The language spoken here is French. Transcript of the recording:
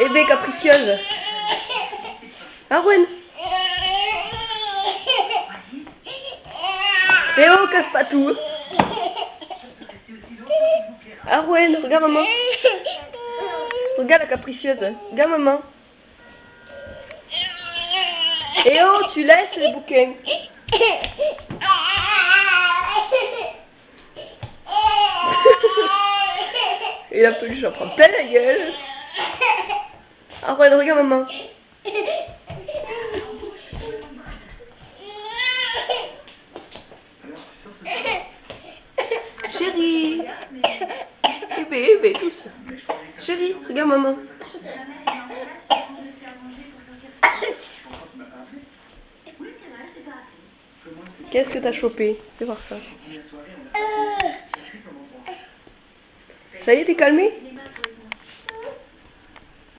Bébé capricieuse. Arwen. Eh oh, casse pas tout. Arwen, regarde maman. Regarde la capricieuse. Regarde maman. Eh oh, tu laisses les bouquins. Et la peluche en prend plein la gueule. Arwen, regarde maman. Chérie. Bébé, tous. Chérie, regarde maman. Qu'est-ce que t'as chopé? Fais voir ça. Ça y est, t'es calmé?